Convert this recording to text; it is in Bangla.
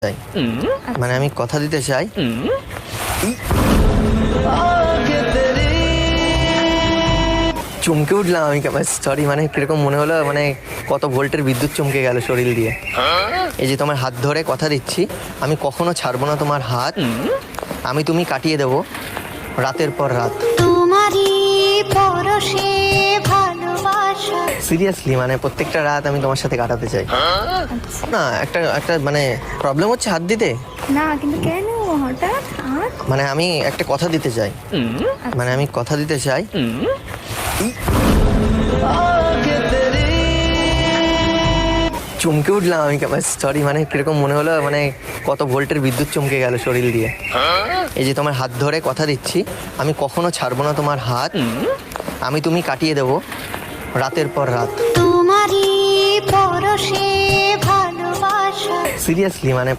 চাই, মানে আমি কথা দিতে চাই। চমকে উঠলাম আমি, সরি, মানে কিরকম মনে হলো, মানে কত ভোল্টের বিদ্যুৎ চমকে গেল শরীর দিয়ে। এই যে তোমার হাত ধরে কথা দিচ্ছি, আমি কখনো ছাড়বো না তোমার হাত, আমি তুমি কাটিয়ে দেবো রাতের পর রাত। সিরিয়াসলি, মানে প্রত্যেকটা রাত আমি তোমার সাথে কাটাতে চাই। না, একটা মানে প্রবলেম হচ্ছে হাত দিতে। না, কিন্তু কেন হঠাৎ হাত? মানে আমি একটা কথা দিতে চাই, মানে আমি কথা দিতে চাই। চমকে উঠলাম আমি, সরি, মানে কিরকম মনে হলো, মানে কত ভোল্টের বিদ্যুৎ চমকে গেল শরীর দিয়ে। এই যে তোমার হাত ধরে কথা দিচ্ছি, আমি কখনো ছাড়বো না তোমার হাত, আমি তুমি কাটিয়ে দেবো রাতের পর রাত। সিরিয়াসলি, মানে